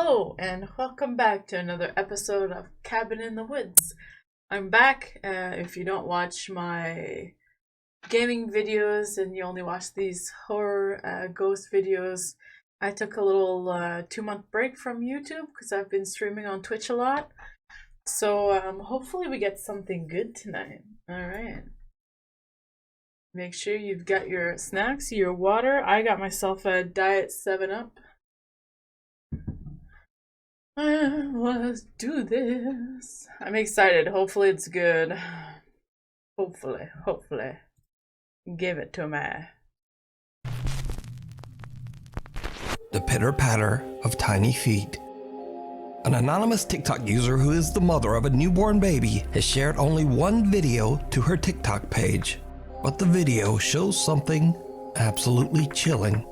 Hello and welcome back to another episode of Cabin in the Woods. I'm back. If you don't watch my gaming videos and you only watch these horror ghost videos, I took a little 2-month break from YouTube because I've been streaming on Twitch a lot. So hopefully we get something good tonight. Alright. Make sure you've got your snacks, your water. I got myself a Diet 7-Up. Let's do this. I'm excited. Hopefully it's good. Hopefully. Give it to me. The pitter-patter of tiny feet. An anonymous TikTok user who is the mother of a newborn baby has shared only one video to her TikTok page, but the video shows something absolutely chilling.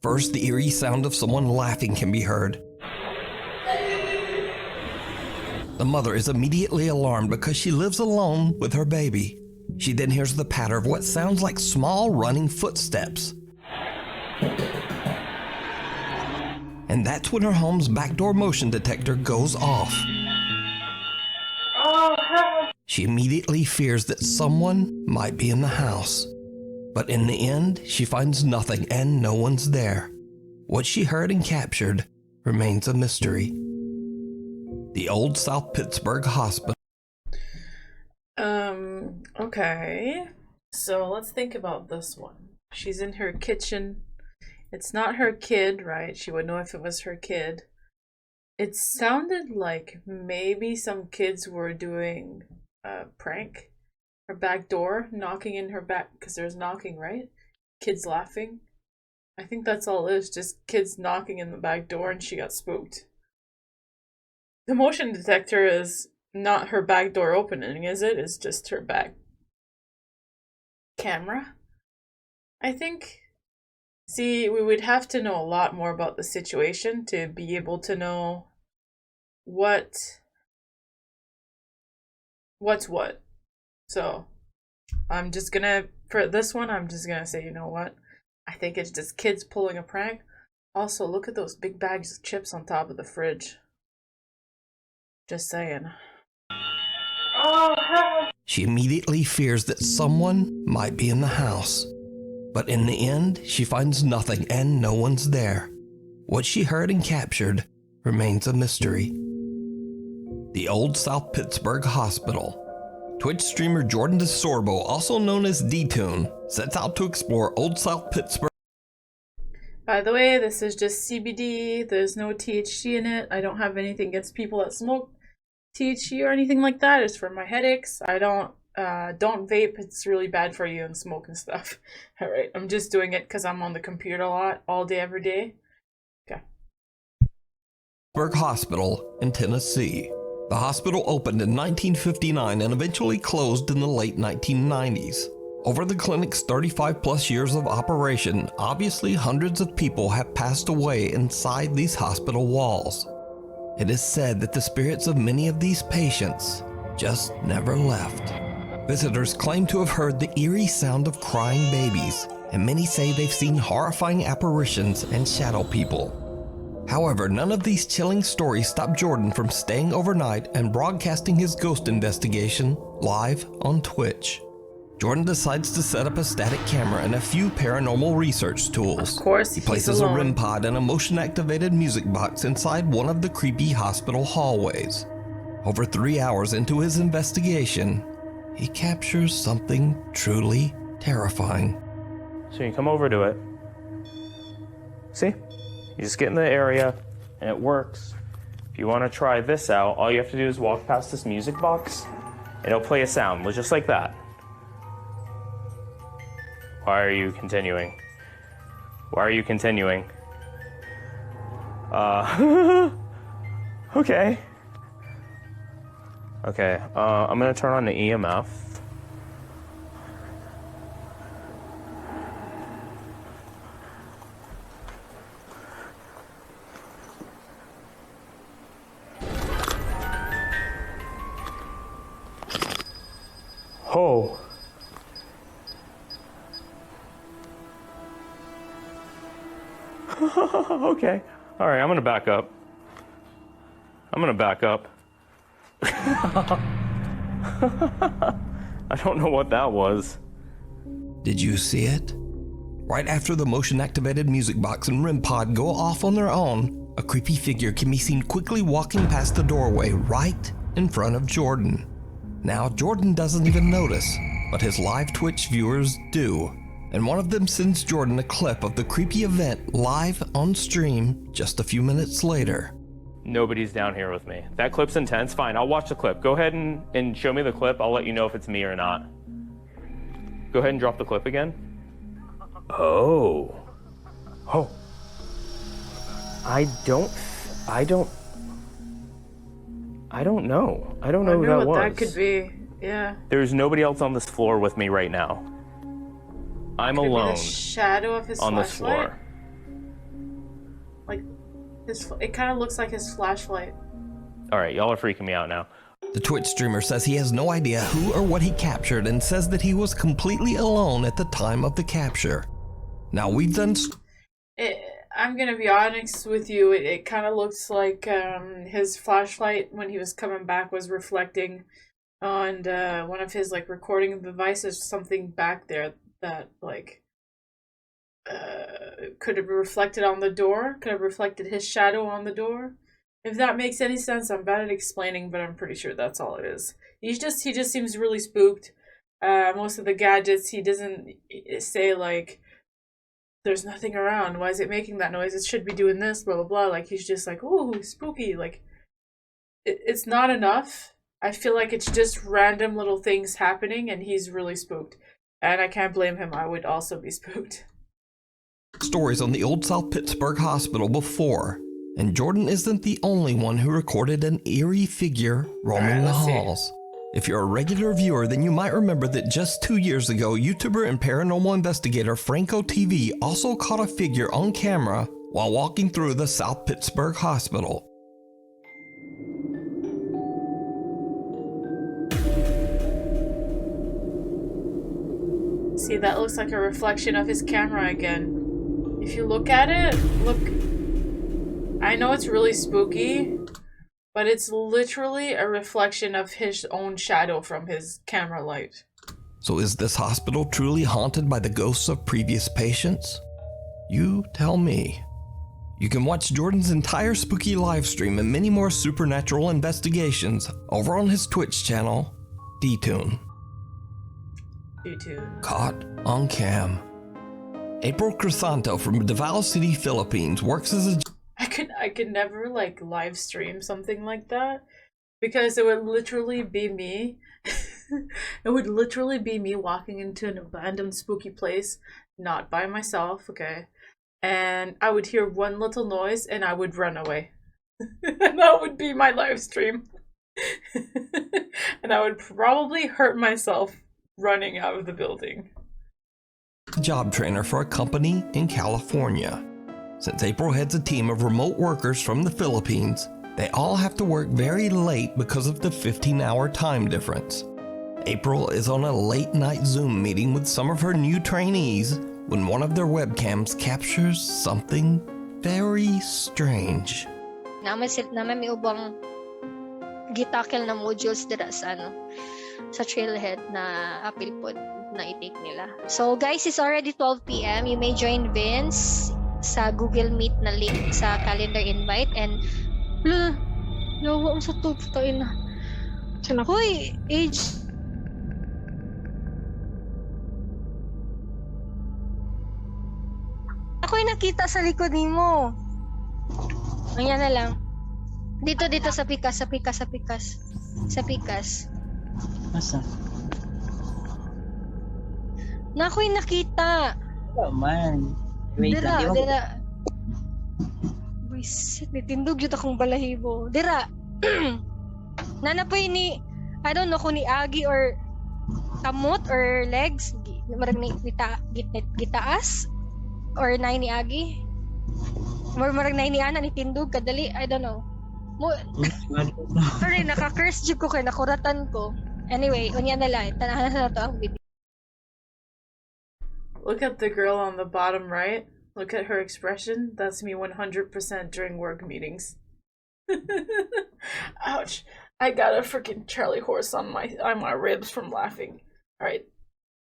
First, the eerie sound of someone laughing can be heard. The mother is immediately alarmed because she lives alone with her baby. She then hears the patter of what sounds like small running footsteps. And that's when her home's backdoor motion detector goes off. She immediately fears that someone might be in the house. But in the end, she finds nothing and no one's there. What she heard and captured remains a mystery. The Old South Pittsburgh Hospital. Okay. So let's think about this one. She's in her kitchen. It's not her kid, right? She would know if it was her kid. It sounded like maybe some kids were doing a prank. Her back door, knocking in her back, because there's knocking, right? Kids laughing. I think that's all it is, just kids knocking in the back door and she got spooked. The motion detector is not her back door opening, is it? It's just her back camera, I think. See, we would have to know a lot more about the situation to be able to know what's what. So, I'm just gonna, for this one, I'm just gonna say, you know what? I think it's just kids pulling a prank. Also, look at those big bags of chips on top of the fridge. Just saying. She immediately fears that someone might be in the house. But in the end, she finds nothing and no one's there. What she heard and captured remains a mystery. The Old South Pittsburgh Hospital. Twitch streamer Jordan DeSorbo, also known as D-Tune, sets out to explore Old South Pittsburgh. By the way, this is just CBD. There's no THC in it. I don't have anything against people that smoke THC or anything like that. It's for my headaches. I don't vape. It's really bad for you and smoke and stuff. All right, I'm just doing it because I'm on the computer a lot, all day, every day. Okay. Pittsburgh Hospital in Tennessee. The hospital opened in 1959 and eventually closed in the late 1990s. Over the clinic's 35-plus years of operation, obviously hundreds of people have passed away inside these hospital walls. It is said that the spirits of many of these patients just never left. Visitors claim to have heard the eerie sound of crying babies, and many say they've seen horrifying apparitions and shadow people. However, none of these chilling stories stop Jordan from staying overnight and broadcasting his ghost investigation live on Twitch. Jordan decides to set up a static camera and a few paranormal research tools. Of course, he places a REM pod and a motion-activated music box inside one of the creepy hospital hallways. Over 3 hours into his investigation, he captures something truly terrifying. So you come over to it. See? You just get in the area, and it works. If you want to try this out, all you have to do is walk past this music box. It'll play a sound, just like that. Why are you continuing? Why are you continuing? Okay. Okay, I'm gonna turn on the EMF. Oh. Okay. All right, I'm gonna back up. I don't know what that was. Did you see it? Right after the motion-activated music box and REM pod go off on their own, a creepy figure can be seen quickly walking past the doorway right in front of Jordan. Now, Jordan doesn't even notice, but his live Twitch viewers do. And one of them sends Jordan a clip of the creepy event live on stream just a few minutes later. Nobody's down here with me. That clip's intense. Fine, I'll watch the clip. Go ahead and show me the clip. I'll let you know if it's me or not. Go ahead and drop the clip again. Oh. I don't know. I don't know who that was. what that could be. Yeah. There's nobody else on this floor with me right now. I'm Could it be alone the shadow of his on this flashlight? floor. Like, it kind of looks like his flashlight. All right, y'all are freaking me out now. The Twitch streamer says he has no idea who or what he captured and says that he was completely alone at the time of the capture. Now we've done... I'm gonna be honest with you, it kind of looks like his flashlight when he was coming back was reflecting on one of his like recording devices, something back there that like could have reflected on the door, could have reflected his shadow on the door. If that makes any sense, I'm bad at explaining, but I'm pretty sure that's all it is. He just seems really spooked. Most of the gadgets, he doesn't say like, there's nothing around, why is it making that noise, it should be doing this, blah blah blah. Like, he's just like, ooh, spooky. Like, it's not enough. I feel like it's just random little things happening and he's really spooked. And I can't blame him, I would also be spooked. Stories on the old South Pittsburgh Hospital before, and Jordan isn't the only one who recorded an eerie figure roaming the halls. If you're a regular viewer, then you might remember that just 2 years ago, YouTuber and paranormal investigator Franco TV also caught a figure on camera while walking through the South Pittsburgh Hospital. See, that looks like a reflection of his camera again. If you look at it, look, I know it's really spooky, but it's literally a reflection of his own shadow from his camera light. So is this hospital truly haunted by the ghosts of previous patients? You tell me. You can watch Jordan's entire spooky livestream and many more supernatural investigations over on his Twitch channel, DTune. Caught on cam. April Crisanto from Davao City, Philippines works as a... I could never like live stream something like that because it would literally be me. It would literally be me walking into an abandoned spooky place, not by myself, okay? And I would hear one little noise and I would run away. And that would be my live stream. And I would probably hurt myself running out of the building. Job trainer for a company in California. Since April heads a team of remote workers from the Philippines, they all have to work very late because of the 15-hour time difference. April is on a late-night Zoom meeting with some of her new trainees when one of their webcams captures something very strange. Naman may ubang gitakil na modules dira sa sa trailhead na apil pod na i-take nila. So guys, it's already 12 p.m. You may join Vince sa Google Meet na link sa calendar invite and yawa sa tuputain na. Hoy, age. Ako'y nakita sa likod mo. Ayan na lang. Dito sa pikas, sa pikas, sa pikas. Sa pikas. Masa? Nako'y nakita. Oh man. Wait lang, di mo. Dira. Buisit, nitindog yun akong balahibo. Dira. Nanapoy ni, I don't know kung ni Agi or kamot or legs. Marag ni gitaas or nay ni Agi. Marag nay ni Ana ni tindog kadali, I don't know. Sorry, naka-curse jud ko kay nakuratan ko. Anyway, unya na lang. Tanahan na to ang video. Look at the girl on the bottom right. Look at her expression. That's me 100% during work meetings. Ouch. I got a freaking Charlie horse on my ribs from laughing. Alright.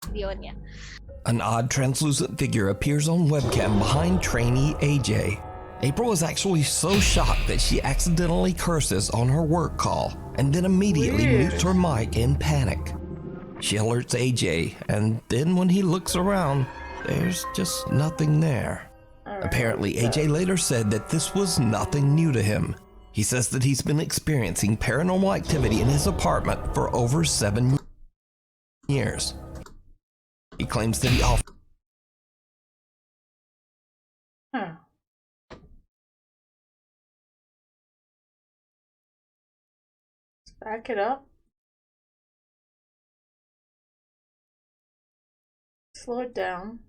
Video niya. An odd translucent figure appears on webcam behind trainee AJ. April is actually so shocked that she accidentally curses on her work call and then immediately mutes her mic in panic. She alerts AJ, and then when he looks around, there's just nothing there. Apparently, AJ later said that this was nothing new to him. He says that he's been experiencing paranormal activity in his apartment for over 7 years. He claims that he often Huh. Let's back it up. Slow it down.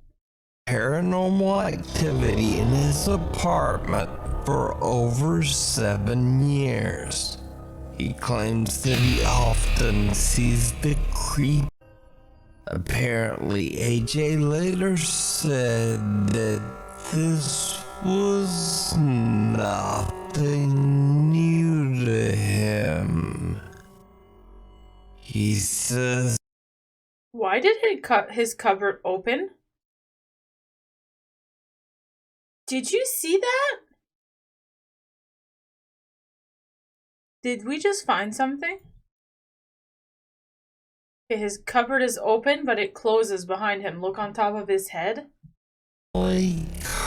paranormal activity in his apartment for over 7 years. He claims that he often sees the creep. Apparently, AJ later said that this was nothing new to him. He says Why did he cut his cupboard open? Did you see that? Did we just find something? Okay, his cupboard is open, but it closes behind him. Look on top of his head.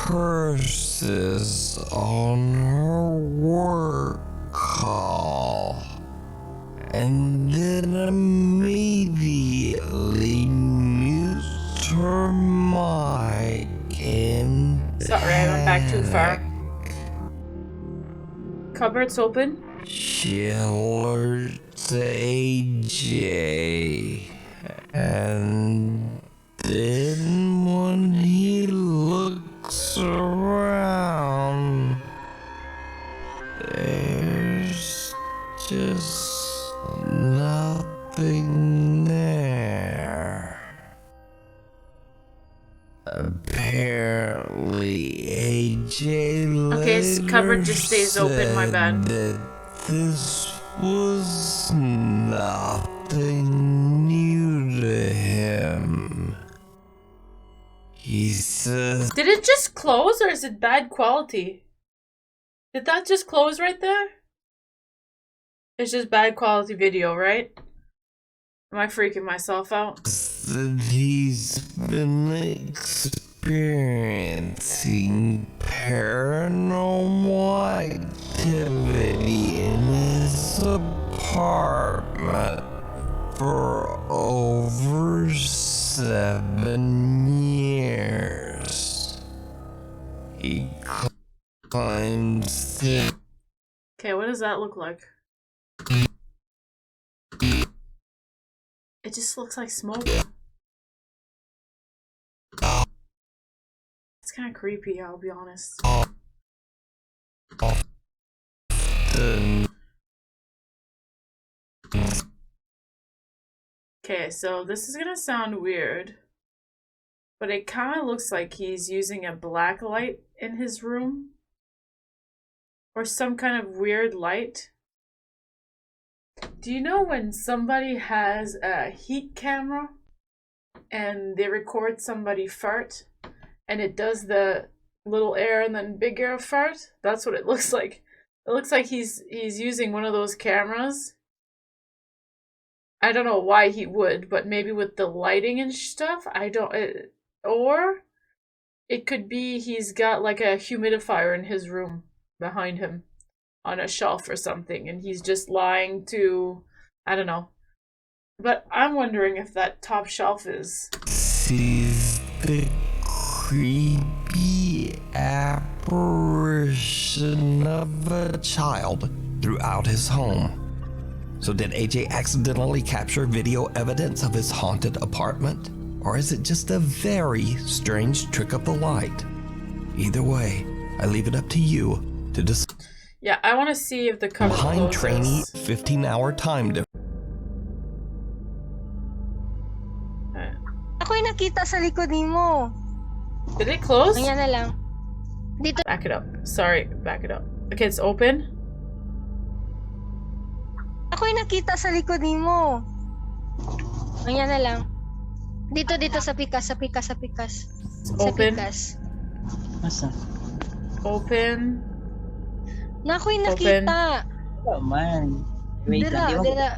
curses on her work call and then immediately mutes her mic in Sorry, I went back too far. panic. Cupboard's open. She alerts AJ, and then when he looks around, there's just nothing there. Apparently, AJ Okay, his cupboard just stays open, my bad. that this was nothing new to him. He says Did it just close or is it bad quality? Did that just close right there? It's just bad quality video, right? Am I freaking myself out? that he's been experiencing paranormal activity in his apartment for over 7 years. He claims that Okay, what does that look like? It just looks like smoke. It's kind of creepy, I'll be honest. Okay, so this is gonna sound weird, but it kind of looks like he's using a black light in his room. Or some kind of weird light. Do you know when somebody has a heat camera and they record somebody fart and it does the little air and then big air fart? That's what it looks like. It looks like he's using one of those cameras. I don't know why he would, but maybe with the lighting and stuff. Or it could be he's got like a humidifier in his room behind him on a shelf or something, and he's just lying to, I don't know. But I'm wondering if that top shelf is... Sees the creepy apparition of a child throughout his home. So did AJ accidentally capture video evidence of his haunted apartment? Or is it just a very strange trick of the light? Either way, I leave it up to you to decide. Yeah, I want to see if the cover Behind closes. trainee 15-hour time difference. Ako'y nakita sa likod nimo. Did it close? Ayan na lang. Dito. Back it up. Sorry, back it up. Okay, it's open. Ako'y nakita sa likod nimo. Ayan na lang. Dito sa pikas. It's Sa open. pikas. Masa? Open. Na ako'y nakita. Oh man. Wait lang, di ba? Dira.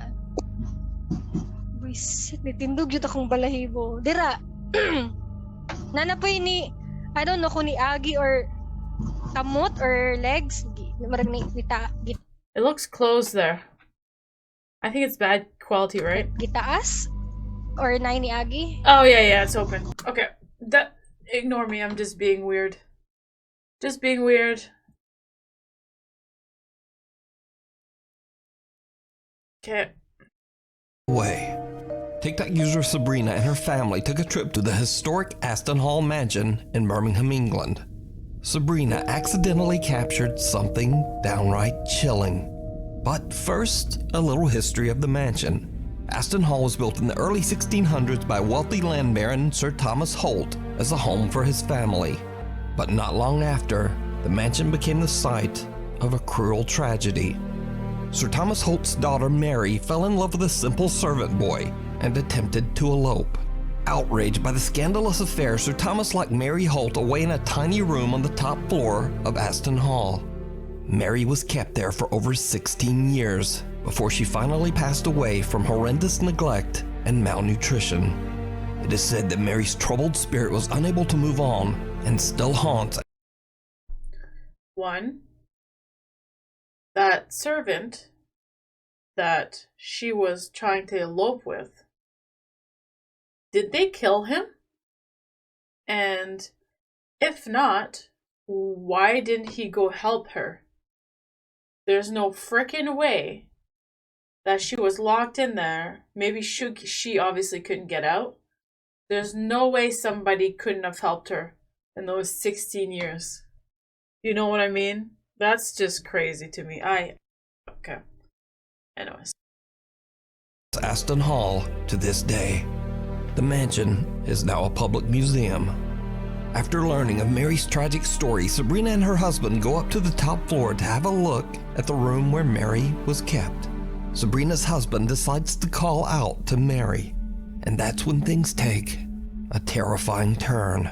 Wisit, nitindog yun akong balahibo. Dira. Nanapoy ni, I don't know kung ni Agi or kamot or legs. Marag ni It looks closed there. I think it's bad quality, right? gitaas or nai ni Agi. Oh, yeah, it's open. Okay. Ignore me, I'm just being weird. Just being weird. Okay. Way. TikTok user Sabrina and her family took a trip to the historic Aston Hall mansion in Birmingham, England. Sabrina accidentally captured something downright chilling. But first, a little history of the mansion. Aston Hall was built in the early 1600s by wealthy land baron Sir Thomas Holt as a home for his family. But not long after, the mansion became the site of a cruel tragedy. Sir Thomas Holt's daughter Mary fell in love with a simple servant boy and attempted to elope. Outraged by the scandalous affair, Sir Thomas locked Mary Holt away in a tiny room on the top floor of Aston Hall. Mary was kept there for over 16 years before she finally passed away from horrendous neglect and malnutrition. It is said that Mary's troubled spirit was unable to move on and still haunts. One, that servant that she was trying to elope with, did they kill him? And if not, why didn't he go help her? There's no frickin' way that she was locked in there. Maybe she obviously couldn't get out. There's no way somebody couldn't have helped her in those 16 years. You know what I mean? That's just crazy to me. Okay. Anyways. Aston Hall to this day. The mansion is now a public museum. After learning of Mary's tragic story, Sabrina and her husband go up to the top floor to have a look at the room where Mary was kept. Sabrina's husband decides to call out to Mary, and that's when things take a terrifying turn.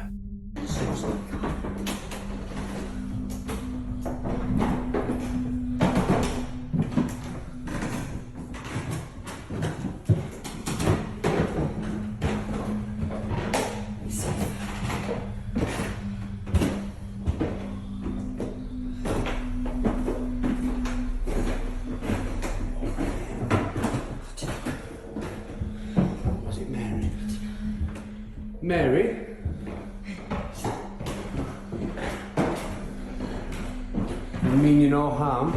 Mary? I mean you no harm.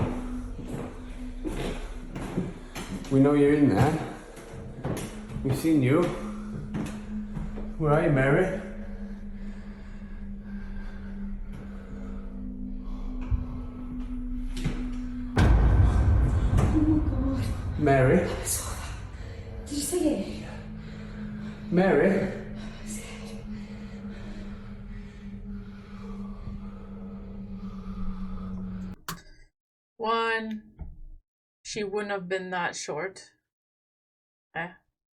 We know you're in there. We've seen you. Where are you, Mary? Oh my god. Mary? I saw that. Did you see it? Mary? One, she wouldn't have been that short.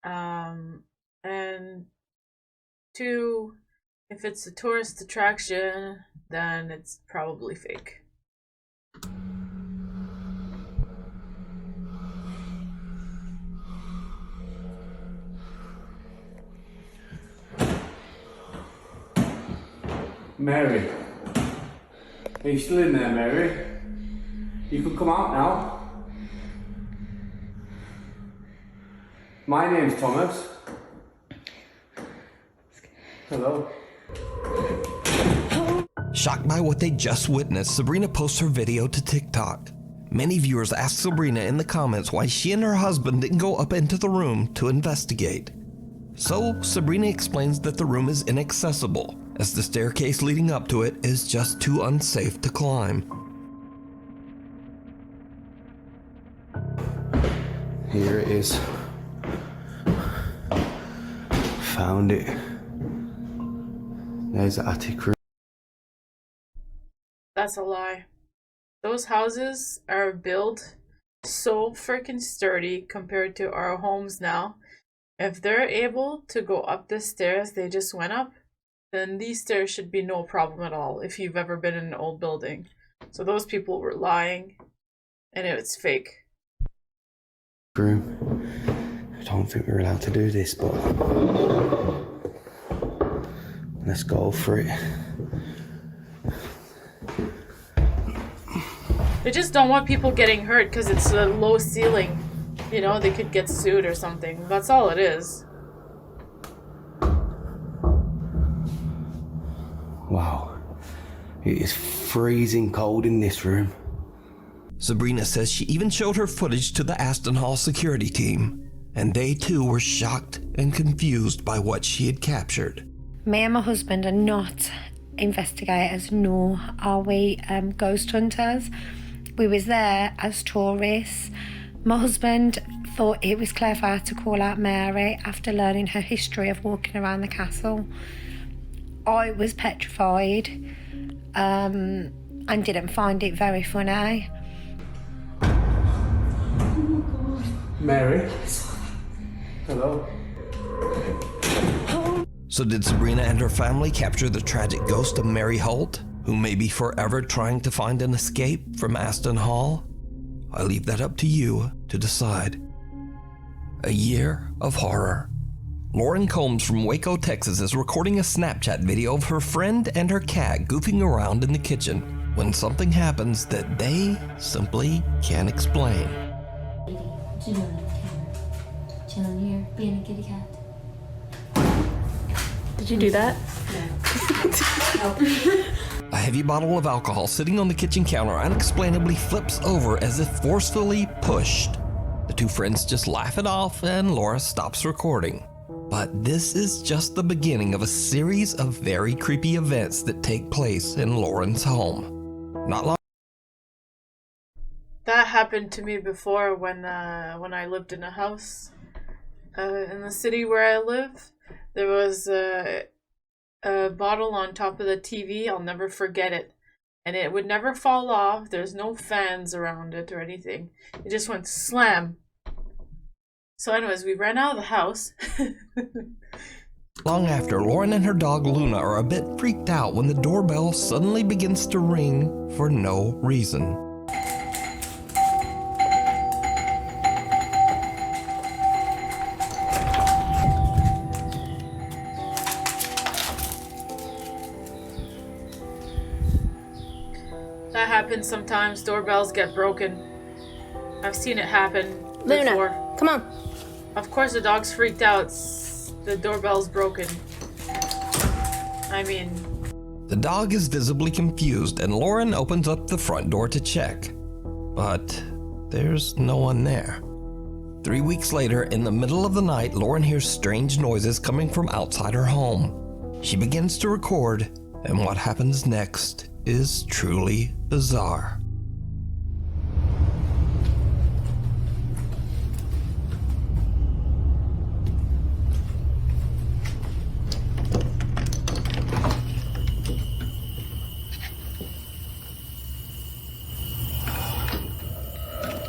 And two, if it's a tourist attraction, then it's probably fake. Mary? Are you still in there, Mary? You can come out now. My name's Thomas. Hello. Shocked by what they just witnessed, Sabrina posts her video to TikTok. Many viewers ask Sabrina in the comments why she and her husband didn't go up into the room to investigate. So, Sabrina explains that the room is inaccessible, as the staircase leading up to it is just too unsafe to climb. Here it is. Found it. There's the attic room. That's a lie. Those houses are built so freaking sturdy compared to our homes now. If they're able to go up the stairs they just went up, then these stairs should be no problem at all if you've ever been in an old building. So those people were lying, and it's fake. Room. I don't think we're allowed to do this, but let's go for it. They just don't want people getting hurt because it's a low ceiling. You know, they could get sued or something. That's all it is. Wow. It is freezing cold in this room. Sabrina says she even showed her footage to the Aston Hall security team, and they too were shocked and confused by what she had captured. Me and my husband are not investigators, nor are we ghost hunters. We was there as tourists. My husband thought it was clever to call out Mary after learning her history of walking around the castle. I was petrified and didn't find it very funny. Mary? Hello? So did Sabrina and her family capture the tragic ghost of Mary Holt, who may be forever trying to find an escape from Aston Hall? I leave that up to you to decide. A year of horror. Lauren Combs from Waco, Texas is recording a Snapchat video of her friend and her cat goofing around in the kitchen when something happens that they simply can't explain. Chilling here, being a kitty cat. Did you do that? A heavy bottle of alcohol sitting on the kitchen counter unexplainably flips over as if forcefully pushed. The two friends just laugh it off and Laura stops recording. But this is just the beginning of a series of very creepy events that take place in Lauren's home. Not long. That happened to me before when I lived in a house in the city where I live. There was a bottle on top of the TV. I'll never forget it. And it would never fall off. There's no fans around it or anything. It just went slam. So anyways, we ran out of the house. Long after, Lauren and her dog Luna are a bit freaked out when the doorbell suddenly begins to ring for no reason. That happens sometimes. Doorbells get broken. I've seen it happen Luna, before. come on. Of course the dog's freaked out. The doorbell's broken. I mean... The dog is visibly confused and Lauren opens up the front door to check. But there's no one there. 3 weeks later, in the middle of the night, Lauren hears strange noises coming from outside her home. She begins to record, and what happens next is truly bizarre.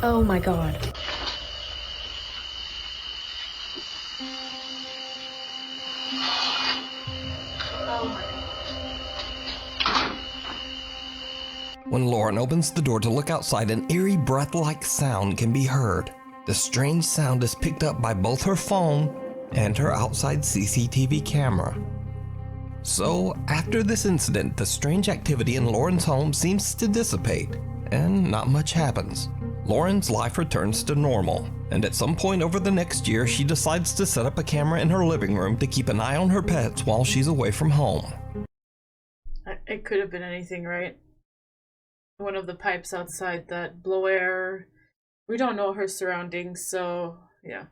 Oh my god. When Lauren opens the door to look outside, an eerie breath-like sound can be heard. The strange sound is picked up by both her phone and her outside CCTV camera. So, after this incident, the strange activity in Lauren's home seems to dissipate, and not much happens. Lauren's life returns to normal, and at some point over the next year, she decides to set up a camera in her living room to keep an eye on her pets while she's away from home. It could have been anything, right? One of the pipes outside that blow air. We don't know her surroundings, so yeah.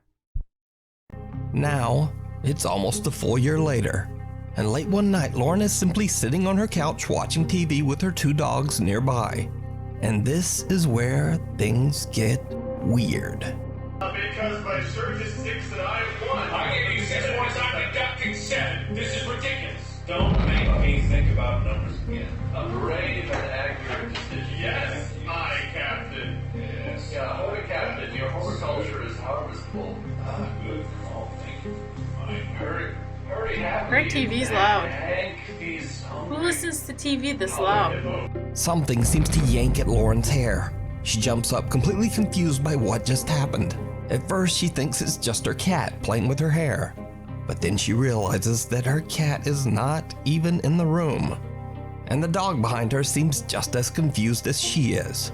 Now, it's almost a full year later, and late one night, Lauren is simply sitting on her couch watching TV with her 2 dogs nearby. And this is where things get weird. Because my surge is 6 and I have 1. I gave you 6 points, I'm deducting 7. This is ridiculous. Don't make me think about numbers again. A brave and accurate decision. Yes, my captain. Yes. Yeah, holy captain, your horticulture is harvestable. Good. Oh, thank you. Fine. Hurry, happy. Her TV's loud. Hank, he's Who listens to TV this loud? Something seems to yank at Lauren's hair. She jumps up, completely confused by what just happened. At first, she thinks it's just her cat playing with her hair. But then she realizes that her cat is not even in the room. And the dog behind her seems just as confused as she is.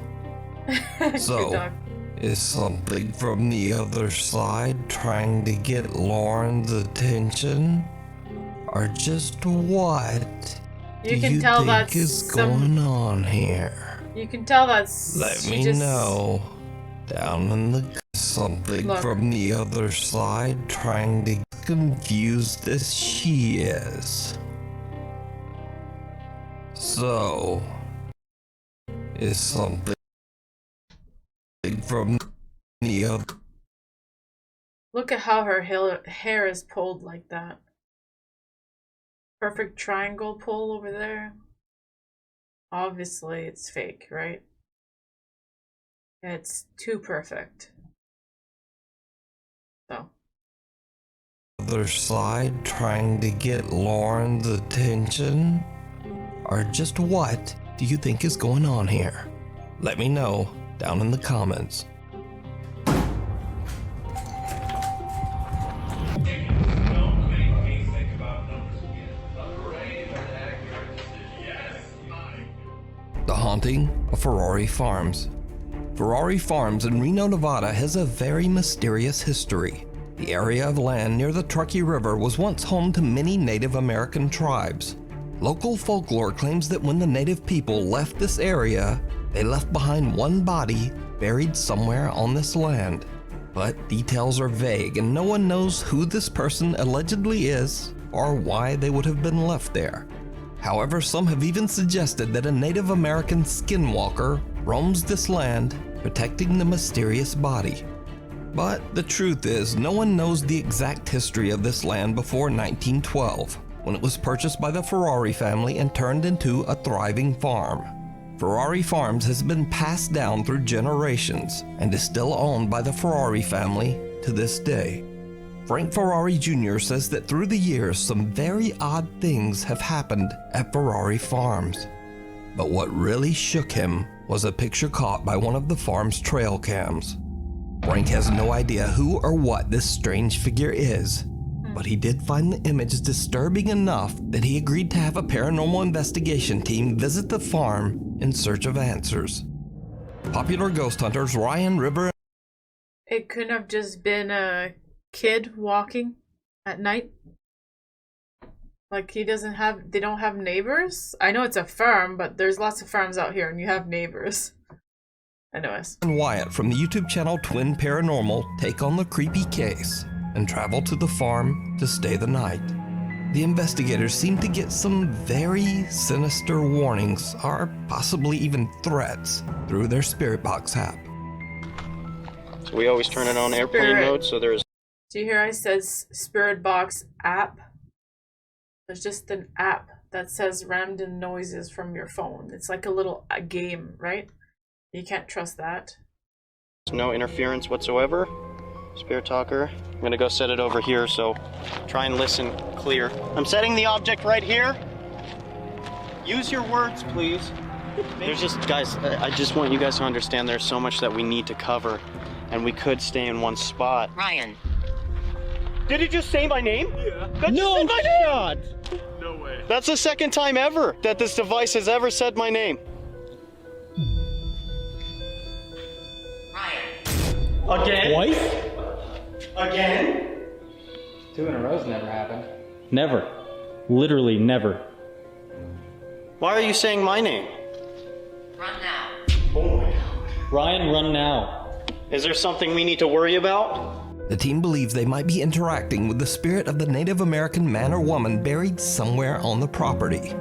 So, is something from the other side trying to get Lauren's attention? Or just what You do can you tell think that's is going on here? You can tell that's. Let me know down in the something from the other side trying to get confused as she is. So, is something from the other. Look at how her hair is pulled like that. Perfect triangle pull over there. Obviously, it's fake, right? It's too perfect. So. Other side trying to get Lauren's attention? Or just what do you think is going on here? Let me know down in the comments. The Haunting of Ferrari Farms. Ferrari Farms in Reno, Nevada has a very mysterious history. The area of land near the Truckee River was once home to many Native American tribes. Local folklore claims that when the native people left this area, they left behind one body buried somewhere on this land. But details are vague and no one knows who this person allegedly is or why they would have been left there. However, some have even suggested that a Native American skinwalker roams this land, protecting the mysterious body. But the truth is, no one knows the exact history of this land before 1912, when it was purchased by the Ferrari family and turned into a thriving farm. Ferrari Farms has been passed down through generations and is still owned by the Ferrari family to this day. Frank Ferrari Jr. says that through the years, some very odd things have happened at Ferrari Farms. But what really shook him was a picture caught by one of the farm's trail cams. Frank has no idea who or what this strange figure is, but he did find the image disturbing enough that he agreed to have a paranormal investigation team visit the farm in search of answers. Popular ghost hunters Ryan River. It couldn't have just been a kid walking at night. Like they don't have neighbors? I know it's a farm, but there's lots of farms out here and you have neighbors. Anyways. And Wyatt from the YouTube channel Twin Paranormal take on the creepy case and travel to the farm to stay the night. The investigators seem to get some very sinister warnings or possibly even threats through their Spirit Box app. So we always turn it on airplane mode, so there's... Do you hear I says Spirit Box app? There's just an app that says random noises from your phone. It's like a game, right? You can't trust that. No interference whatsoever. Spirit Talker. I'm gonna go set it over here, so try and listen clear. I'm setting the object right here. Use your words, please. There's just, guys, I just want you guys to understand there's so much that we need to cover, and we could stay in one spot. Ryan. Did he just say my name? Yeah. No shot! No way. That's the second time ever that this device has ever said my name. Again? Twice? Again? 2 in a row's never happened. Never. Literally never. Why are you saying my name? Run now. Oh my God. Ryan, run now. Is there something we need to worry about? The team believes they might be interacting with the spirit of the Native American man or woman buried somewhere on the property.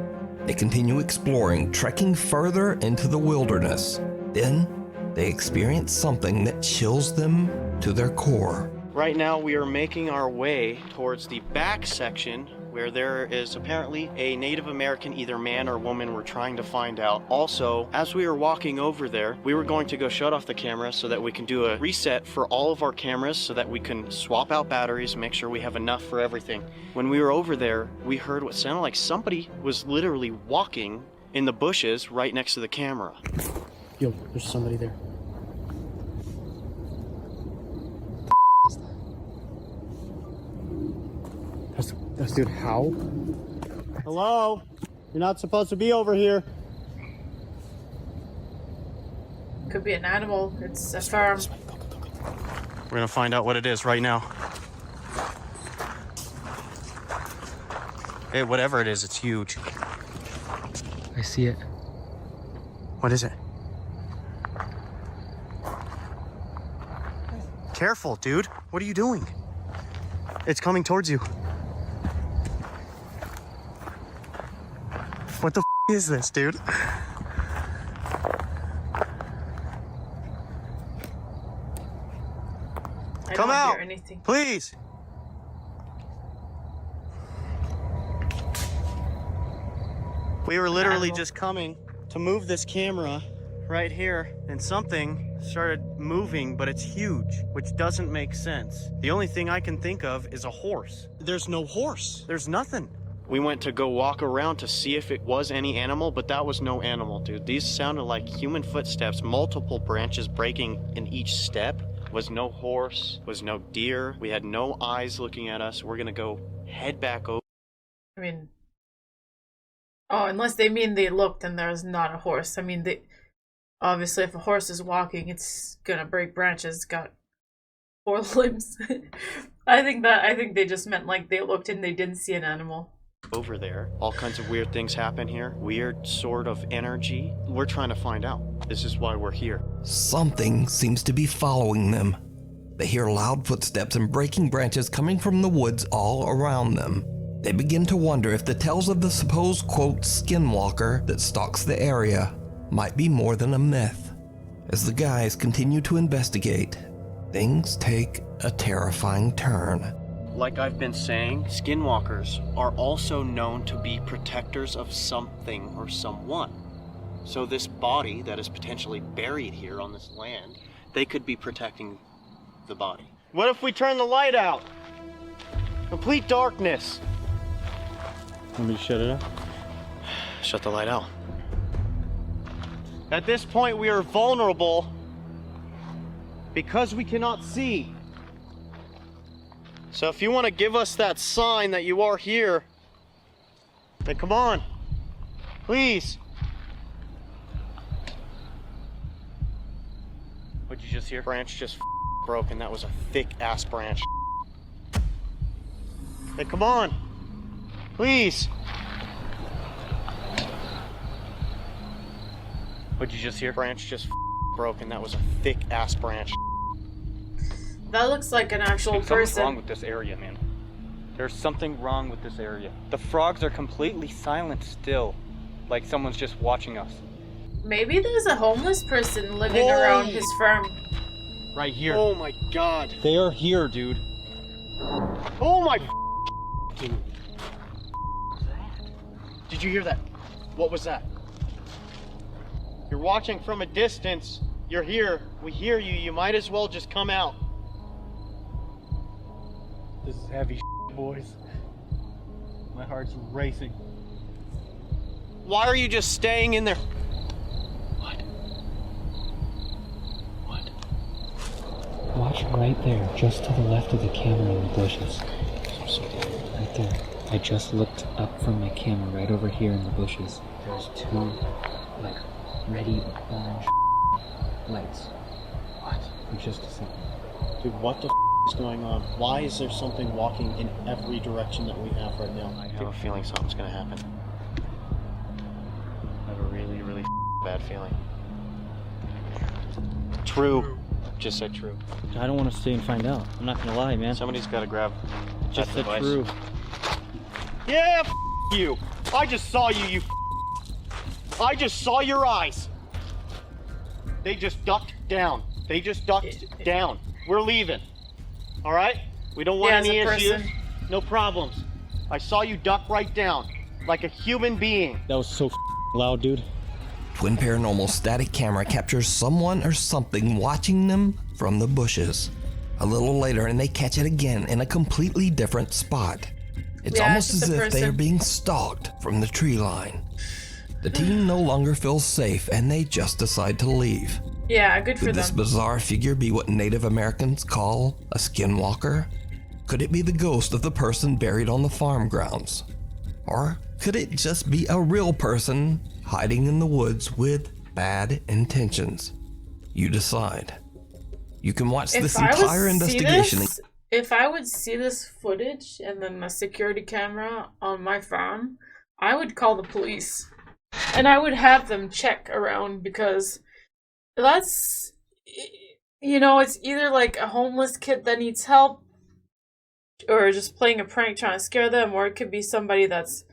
They continue exploring, trekking further into the wilderness. Then, they experience something that chills them to their core. Right now we are making our way towards the back section where there is apparently a Native American, either man or woman, we're trying to find out. Also, as we were walking over there, we were going to go shut off the camera so that we can do a reset for all of our cameras so that we can swap out batteries, make sure we have enough for everything. When we were over there, we heard what sounded like somebody was literally walking in the bushes right next to the camera. Yo, there's somebody there. That's dude, how? Hello? You're not supposed to be over here. Could be an animal. It's a farm. We're gonna find out what it is right now. Hey, whatever it is, it's huge. I see it. What is it? Careful, dude. What are you doing? It's coming towards you. What the is this, dude? Come out, please. We were literally just coming to move this camera right here, and something started moving, but it's huge, which doesn't make sense. The only thing I can think of is a horse. There's no horse. There's nothing. We went to go walk around to see if it was any animal, but that was no animal, dude. These sounded like human footsteps, multiple branches breaking in each step. Was no horse, was no deer. We had no eyes looking at us. We're gonna go head back over. I mean, oh, unless they mean they looked and there's not a horse. I mean, they obviously if a horse is walking, it's gonna break branches. It's got 4 limbs. I think they just meant like they looked and they didn't see an animal. Over there, all kinds of weird things happen here. Weird sort of energy. We're trying to find out. This is why we're here. Something seems to be following them. They hear loud footsteps and breaking branches coming from the woods all around them. They begin to wonder if the tales of the supposed, quote, skinwalker that stalks the area might be more than a myth. As the guys continue to investigate, things take a terrifying turn. Like I've been saying, skinwalkers are also known to be protectors of something or someone. So this body that is potentially buried here on this land, they could be protecting the body. What if we turn the light out? Complete darkness. Want me to shut it up? Shut the light out. At this point, we are vulnerable because we cannot see. So if you want to give us that sign that you are here, then come on, please. What'd you just hear? Branch just broken. That was a thick ass branch. Then come on, please. What'd you just hear? Branch just broken. That was a thick ass branch. That looks like an actual Dude, something's person. wrong with this area, man. There's something wrong with this area. The frogs are completely silent still, like someone's just watching us. Maybe there's a homeless person living around his farm. Right here. Oh my god. They are here, dude. Oh my dude. Did you hear that? What was that? You're watching from a distance. You're here. We hear you. You might as well just come out. This is heavy boys. My heart's racing. Why are you just staying in there? Watch right there, just to the left of the camera in the bushes. Right there. I just looked up from my camera right over here in the bushes. There's 2, like, ready orange lights. What? Just a second. Dude, what the is going on? Why is there something walking in every direction that we have right now? I have a feeling something's gonna happen. I have a really, really bad feeling. True. Just said true. I don't want to stay and find out. I'm not gonna lie, man. Somebody's gotta grab Just that the device. true. Yeah, you. I just saw you, you. I just saw your eyes. They just ducked down. They just ducked down. We're leaving. All right? We don't want any issues. No problems. I saw you duck right down, like a human being. That was so loud, dude. Twin Paranormal static camera captures someone or something watching them from the bushes. A little later, and they catch it again in a completely different spot. It's almost as if they are being stalked from the tree line. The team no longer feels safe, and they just decide to leave. Yeah, good for them. Could this bizarre figure be what Native Americans call a skinwalker? Could it be the ghost of the person buried on the farm grounds? Or could it just be a real person hiding in the woods with bad intentions? You decide. You can watch this entire investigation. If I would see this footage and then a security camera on my farm, I would call the police. And I would have them check around, because that's, you know, it's either like a homeless kid that needs help, or just playing a prank trying to scare them, or it could be somebody that's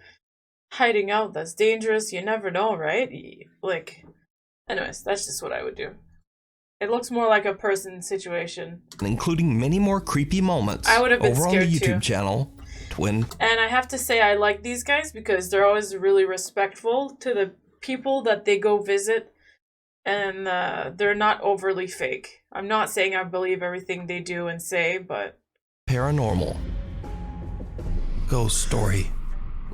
hiding out that's dangerous. You never know, right? Like, anyways, that's just what I would do. It looks more like a person situation. Including many more creepy moments. I would have been over scared on the YouTube too. channel, Twin. And I have to say, I like these guys because they're always really respectful to the people that they go visit, and they're not overly fake. I'm not saying I believe everything they do and say, but... Paranormal. Ghost story.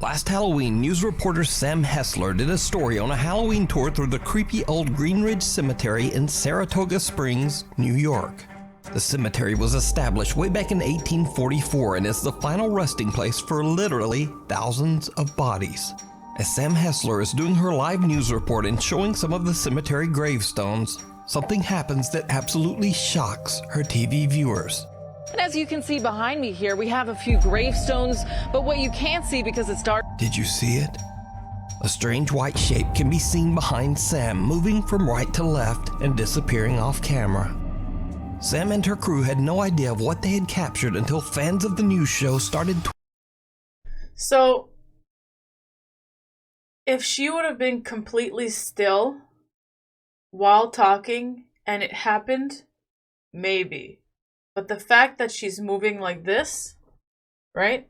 Last Halloween, news reporter Sam Hessler did a story on a Halloween tour through the creepy old Green Ridge Cemetery in Saratoga Springs, New York. The cemetery was established way back in 1844 and is the final resting place for literally thousands of bodies. As Sam Hessler is doing her live news report and showing some of the cemetery gravestones, something happens that absolutely shocks her TV viewers. And as you can see behind me here, we have a few gravestones, but what you can't see because it's dark. Did you see it? A strange white shape can be seen behind Sam, moving from right to left and disappearing off camera. Sam and her crew had no idea of what they had captured until fans of the news show started. So, if she would have been completely still while talking and it happened, maybe. But the fact that she's moving like this, right?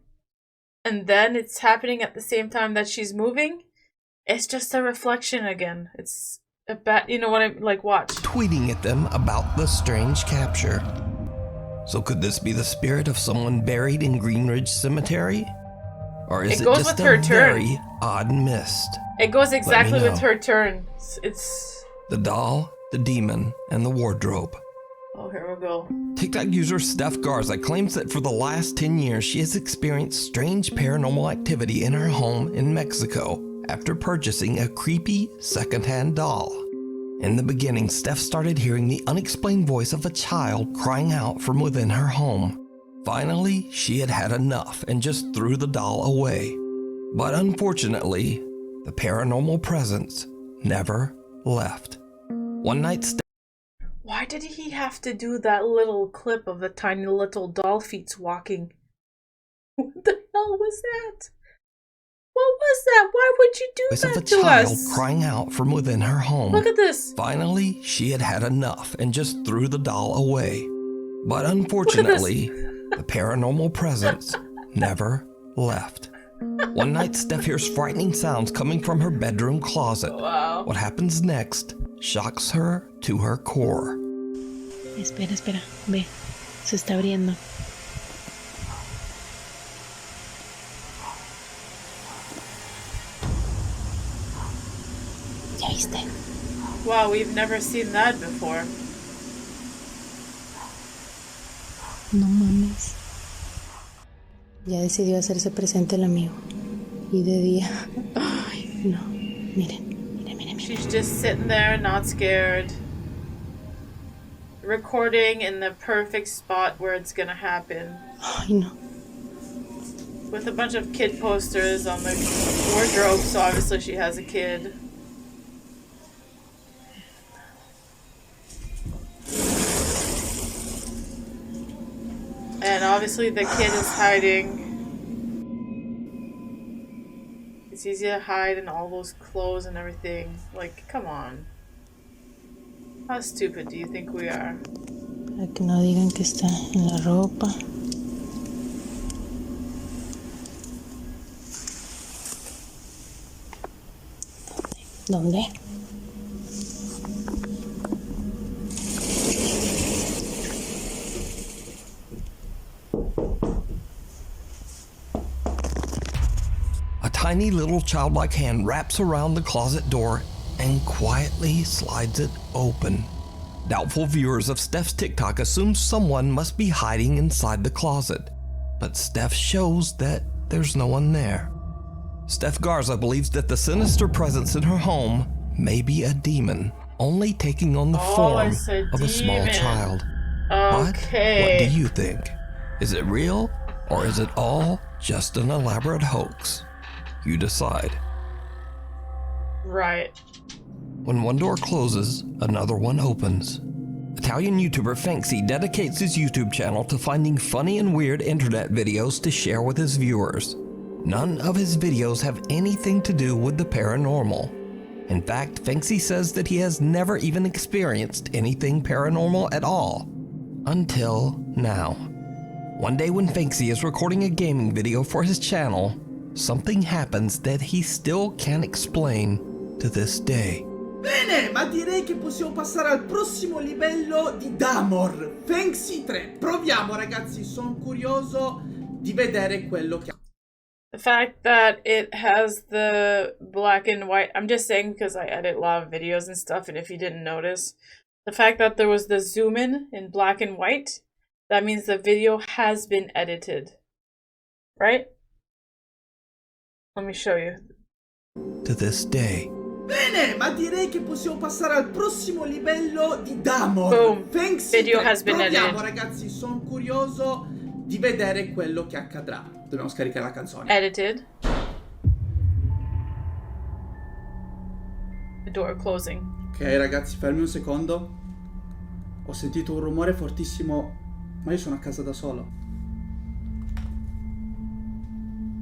And then it's happening at the same time that she's moving, it's just a reflection again. It's a bad, you know what I'm like, watch. Tweeting at them about the strange capture. So could this be the spirit of someone buried in Green Ridge Cemetery? Or is it just a very odd mist? It goes exactly with her turn. It's the doll, the demon, and the wardrobe. Oh, here we go. TikTok user Steph Garza claims that for the last 10 years she has experienced strange paranormal activity in her home in Mexico after purchasing a creepy secondhand doll. In the beginning, Steph started hearing the unexplained voice of a child crying out from within her home. Finally, she had had enough and just threw the doll away. But unfortunately, the paranormal presence never left. One night, why did he have to do that little clip of the tiny little doll feet walking? What the hell was that? What was that? Why would you do that to us? Voice of a child crying out from within her home. Look at this. Finally, she had had enough and just threw the doll away. But unfortunately, the paranormal presence never left. One night, Steph hears frightening sounds coming from her bedroom closet. Wow. What happens next shocks her to her core. Espera, espera. Ve. Se está abriendo. ¿Ya viste? Wow, we've never seen that before. No mames. Ya decidió hacerse presente el amigo. Y de día. Ay, no. Miren. She's just sitting there, not scared. recording in the perfect spot where it's gonna happen. Ay, no. With a bunch of kid posters on the wardrobe, so obviously she has a kid. And obviously the kid is hiding. It's easy to hide in all those clothes and everything. Like, come on. How stupid do you think we are? Para que no digan que está en la ropa. ¿Dónde? A tiny little childlike hand wraps around the closet door and quietly slides it open. Doubtful viewers of Steph's TikTok assume someone must be hiding inside the closet, but Steph shows that there's no one there. Steph Garza believes that the sinister presence in her home may be a demon, only taking on the form of a small child. But what do you think? Is it real, or is it all just an elaborate hoax? You decide. Right. When one door closes, another one opens. Italian YouTuber Fanksy dedicates his YouTube channel to finding funny and weird internet videos to share with his viewers. None of his videos have anything to do with the paranormal. In fact, Fanksy says that he has never even experienced anything paranormal at all. Until now. One day when Fanksy is recording a gaming video for his channel, something happens that he still can't explain to this day. Bene, ma direi che possiamo passare al prossimo livello di Damor, Fanksy 3. Proviamo ragazzi, sono curioso di vedere quello che ha. The fact that it has the black and white, I'm just saying because I edit a lot of videos and stuff, and if you didn't notice, the fact that there was the zoom in black and white, that means the video has been edited, right? Let me show you. To this day. Bene, ma direi che possiamo passare al prossimo livello di Damor. Boom. Fanksy Video 3. has been Proviamo edited. ragazzi, sono curioso di vedere quello che accadrà. Dobbiamo scaricare la canzone. Edited. The door closing. Ok ragazzi, fermi un secondo. Ho sentito un rumore fortissimo, ma io sono a casa da solo.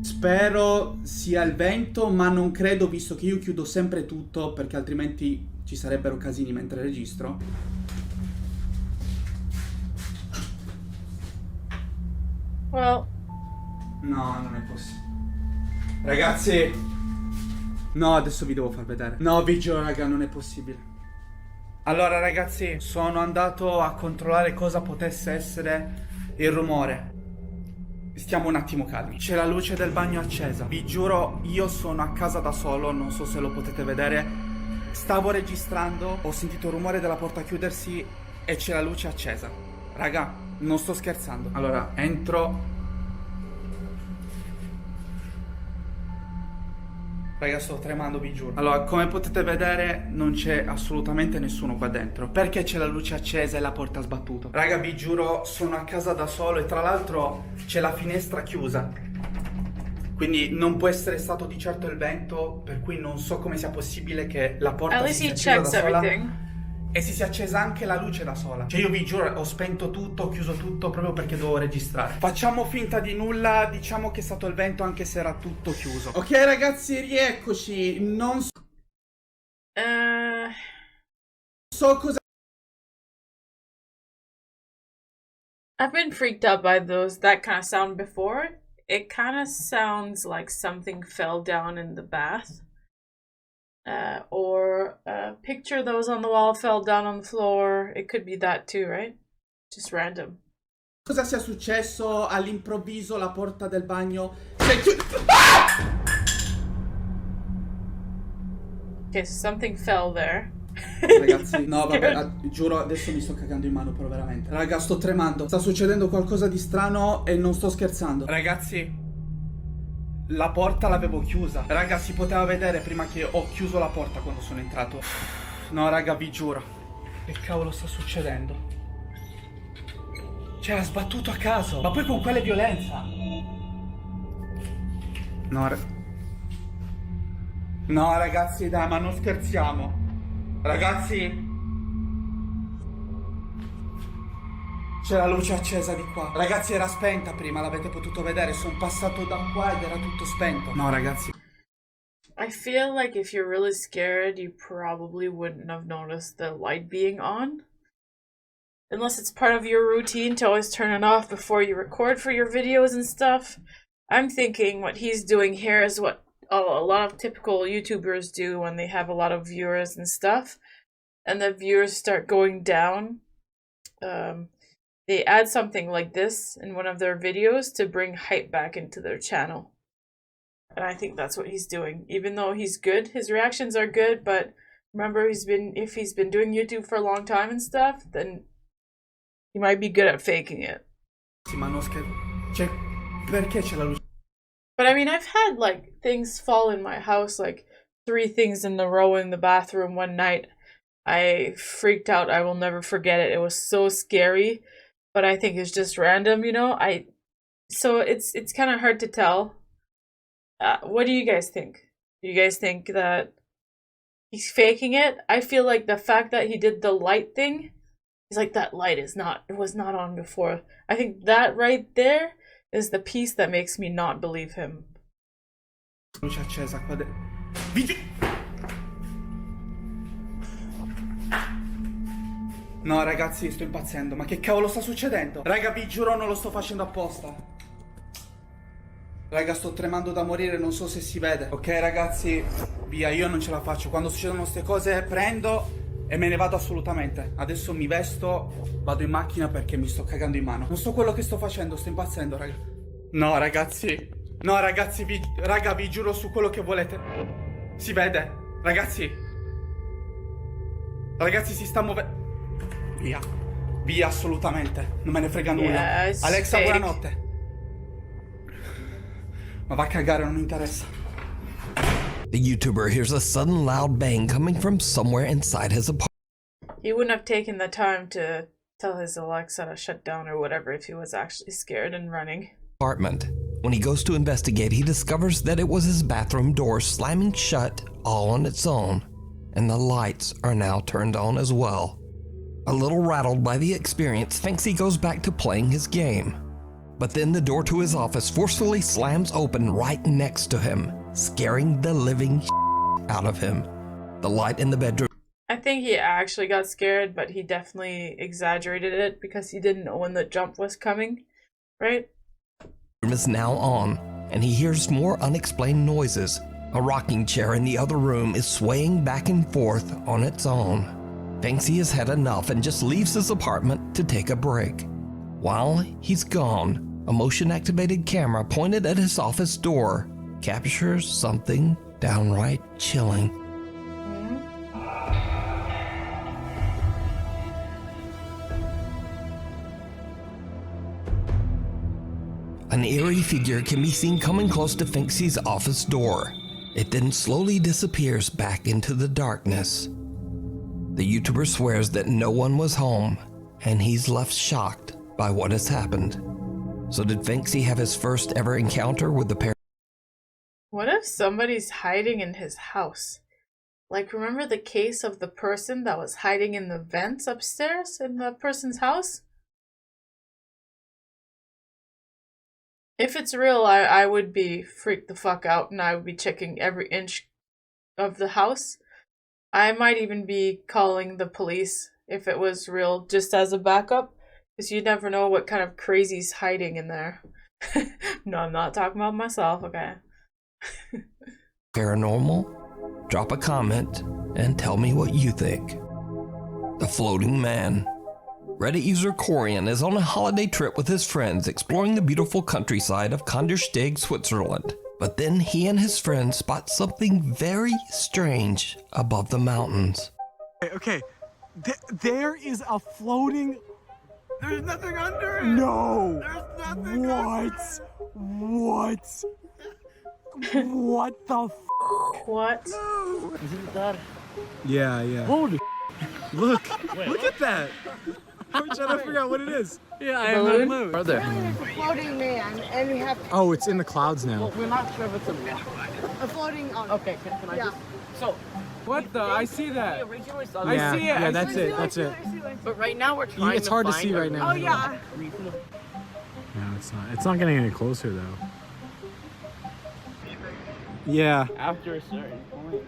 Spero sia il vento, ma non credo, visto che io chiudo sempre tutto, perché altrimenti ci sarebbero casini mentre registro. Well. No, non è possibile. Ragazzi. No, adesso vi devo far vedere. No, vi giuro, raga, non è possibile. Allora, ragazzi, sono andato a controllare cosa potesse essere il rumore. Stiamo un attimo calmi. C'è la luce del bagno accesa. Vi giuro, io sono a casa da solo, non so se lo potete vedere. Stavo registrando, ho sentito il rumore della porta chiudersi e c'è la luce accesa. Raga, non sto scherzando. Allora, entro. Raga, sto tremando, vi giuro. Allora, come potete vedere, non c'è assolutamente nessuno qua dentro. Perché c'è la luce accesa e la porta sbattuta? Raga, vi giuro, sono a casa da solo e tra l'altro c'è la finestra chiusa. Quindi non può essere stato di certo il vento, per cui non so come sia possibile che la porta si sia accesa da sola. E si sia accesa anche la luce da sola. Cioè io vi giuro, ho spento tutto, ho chiuso tutto proprio perché dovevo registrare. Facciamo finta di nulla, diciamo che è stato il vento anche se era tutto chiuso. Ok ragazzi, rieccoci. Non so cosa... I've been freaked out by that kind of sound before. It kind of sounds like something fell down in the bath. Or a picture that was on the wall fell down on the floor. It could be that too, right? Just random. Cosa sia successo all'improvviso la porta del bagno si è chiusa. Okay, so something fell there. Ragazzi, no vabbè, giuro adesso mi sto cagando in mano però veramente. Raga, sto tremando. Sta succedendo qualcosa di strano e non sto scherzando. Ragazzi, la porta l'avevo chiusa. Raga, si poteva vedere prima che ho chiuso la porta quando sono entrato. No raga, vi giuro. Che cavolo sta succedendo? Cioè, ha sbattuto a caso. Ma poi con quale violenza? No, ragazzi, dai, ma non scherziamo. Ragazzi. C'è la luce accesa di qua. Ragazzi, era spenta prima, l'avete potuto vedere. Sono passato da qua ed era tutto spento. No, ragazzi. I feel like if you're really scared, you probably wouldn't have noticed the light being on. Unless it's part of your routine to always turn it off before you record for your videos and stuff. I'm thinking what he's doing here is what a lot of typical YouTubers do when they have a lot of viewers and stuff. And the viewers start going down. They add something like this in one of their videos to bring hype back into their channel. And I think that's what he's doing. Even though he's good, his reactions are good, but remember if he's been doing YouTube for a long time and stuff, then he might be good at faking it. But I mean, I've had like things fall in my house, like 3 things in a row in the bathroom one night. I freaked out. I will never forget it. It was so scary, but I think it's just random, you know? So it's kind of hard to tell. What do you guys think? Do you guys think that he's faking it? I feel like the fact that he did the light thing, he's like, that light was not on before. I think that right there is the piece that makes me not believe him. No, ragazzi, sto impazzendo. Ma che cavolo sta succedendo? Raga, vi giuro non lo sto facendo apposta. Raga, sto tremando da morire, non so se si vede. Ok, ragazzi, via, io non ce la faccio. Quando succedono queste cose prendo e me ne vado assolutamente. Adesso mi vesto, vado in macchina perché mi sto cagando in mano. Non so quello che sto facendo, sto impazzendo, raga. No, ragazzi. No, ragazzi, raga, vi giuro su quello che volete. Si vede? Ragazzi. Ragazzi, si sta muovendo. Via. Via, assolutamente. Non me ne frega nulla. Alexa, buonanotte. Ma va a cagare, non mi interessa. The YouTuber hears a sudden loud bang coming from somewhere inside his apartment. He wouldn't have taken the time to tell his Alexa to shut down or whatever if he was actually scared and running. When he goes to investigate, he discovers that it was his bathroom door slamming shut all on its own, and the lights are now turned on as well. A little rattled by the experience, thinks he goes back to playing his game. But then the door to his office forcefully slams open right next to him, scaring the living out of him. The light in the bedroom. I think he actually got scared, but he definitely exaggerated it because he didn't know when the jump was coming, right? Is now on, and he hears more unexplained noises. A rocking chair in the other room is swaying back and forth on its own. Thinks he has had enough and just leaves his apartment to take a break. While he's gone, a motion-activated camera pointed at his office door captures something downright chilling. An eerie figure can be seen coming close to Finksy's office door. It then slowly disappears back into the darkness. The YouTuber swears that no one was home, and he's left shocked by what has happened. So did Finksy have his first ever encounter with the paranormal? What if somebody's hiding in his house? Like, remember the case of the person that was hiding in the vents upstairs in the person's house? If it's real, I would be freaked the fuck out and I would be checking every inch of the house. I might even be calling the police if it was real, just as a backup, because you never know what kind of crazy's hiding in there. No, I'm not talking about myself, okay? Paranormal? Drop a comment and tell me what you think. The Floating Man. Reddit user Corian is on a holiday trip with his friends exploring the beautiful countryside of Kandersteg, Switzerland. But then he and his friends spot something very strange above the mountains. Okay, there is a floating... There's nothing under it! No! There's nothing What? What? What the f? What? Yeah. Holy Look! Wait, Look what? at that! I'm trying to figure out what it is. Yeah, I have Balloon? no clue. It's a floating man, and we have. Oh, it's in the clouds now. We're not sure if it's a floating. Okay, can I just? So. What the? I see that. I Yeah, see it. yeah, I that's see it. That's it. But right now we're trying. It's hard to see right now. Oh yeah. No, it's not. It's not getting any closer though. Yeah. After a certain point.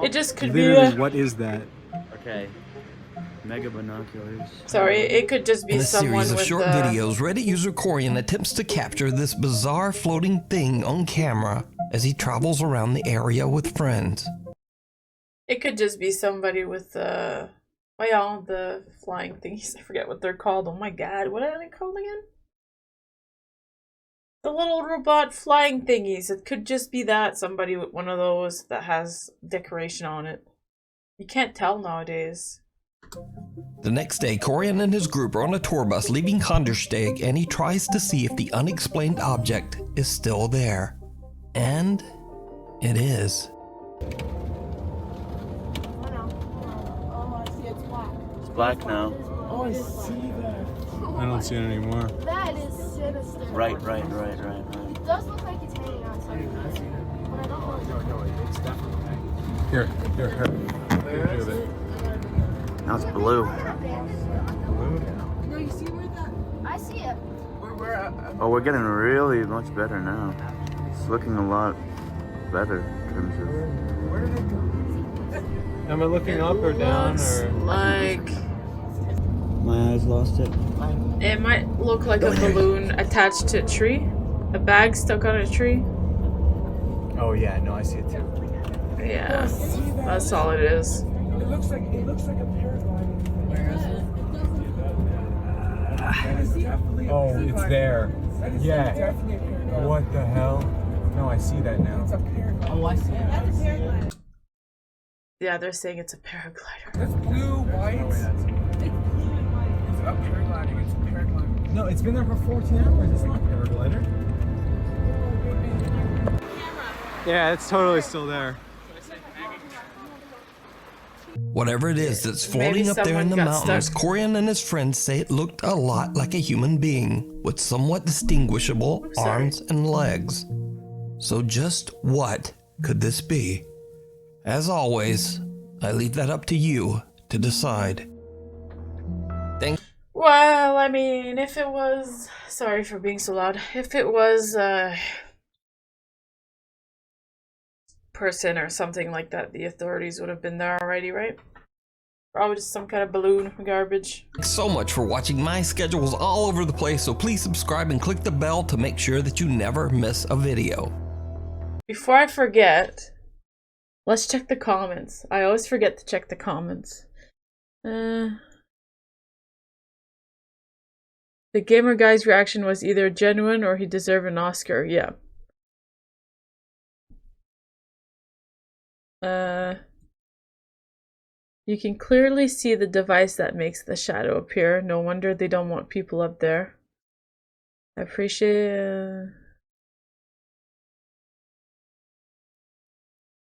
It just could Literally, be. what is that? Okay. Mega binoculars. Sorry, it could just be In a someone series of with short the... videos, Reddit user Corian attempts to capture this bizarre floating thing on camera as he travels around the area with friends. It could just be somebody with the... Oh yeah, the flying thingies. I forget what they're called. Oh my god, what are they called again? The little robot flying thingies. It could just be that. Somebody with one of those that has decoration on it. You can't tell nowadays. The next day, Corian and his group are on a tour bus leaving Kandersteg, and he tries to see if the unexplained object is still there. And it is. It's black now. Oh, I see that. I don't see it anymore. That is sinister. Right. It does look like it's hanging outside. But I don't know. No, it's definitely hanging. Here. Where is it? Now it's blue. No, you see where that? I see it. Oh, we're getting really much better now. It's looking a lot better in terms of. Where did it go? Am I looking up or down or? Like... My eyes lost it. It might look like a balloon attached to a tree. A bag stuck on a tree. Oh yeah, no, I see it too. Yeah, that's all it is. It looks like a paragliding. Where is it? Oh, it's there. Yeah. What the hell? No, I see that now. Oh, I see it. Yeah, they're saying it's a paraglider. That's blue, white. It's a paragliding. It's a paraglider. No, it's been there for 14 hours. It's not a paraglider. Yeah, it's totally still there. Whatever it is that's floating up there in the mountains, Corian and his friends say it looked a lot like a human being with somewhat distinguishable arms and legs. So just what could this be? As always, I leave that up to you to decide. Well, I mean, if it was... Sorry for being so loud. If it was a person or something like that, the authorities would have been there already, right? Probably just some kind of balloon garbage. Thanks so much for watching. My schedule's all over the place, so please subscribe and click the bell to make sure that you never miss a video. Before I forget, let's check the comments. I always forget to check the comments. The gamer guy's reaction was either genuine or he deserved an Oscar. Yeah. You can clearly see the device that makes the shadow appear. No wonder they don't want people up there. I appreciate...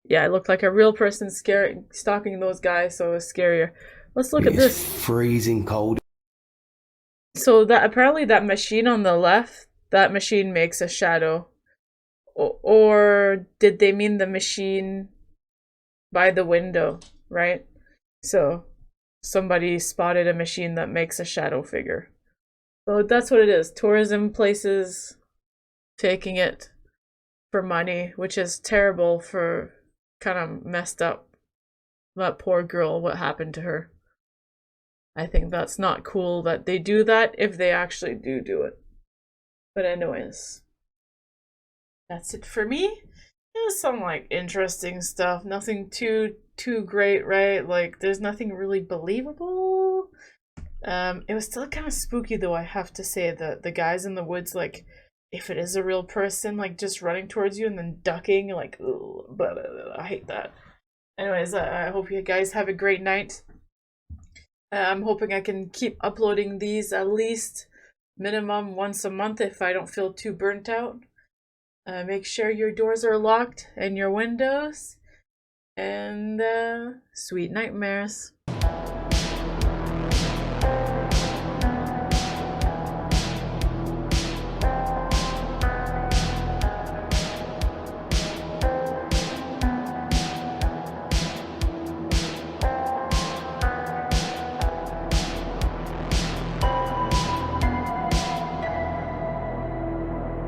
Yeah, it looked like a real person stalking those guys, so it was scarier. Let's look at this. Freezing cold. So that apparently that machine on the left, that machine makes a shadow. Or did they mean the machine by the window, right? So somebody spotted a machine that makes a shadow figure. So that's what it is. Tourism places taking it for money, which is terrible for kind of messed up. That poor girl, what happened to her? I think that's not cool that they do that if they actually do it. But anyways, that's it for me. It was some like interesting stuff. Nothing too great, right? Like there's nothing really believable. It was still kind of spooky though, I have to say. The guys in the woods, like if it is a real person, like just running towards you and then ducking, like ugh, I hate that. Anyways, I hope you guys have a great night. I'm hoping I can keep uploading these at least minimum once a month if I don't feel too burnt out. Make sure your doors are locked and your windows. And sweet nightmares.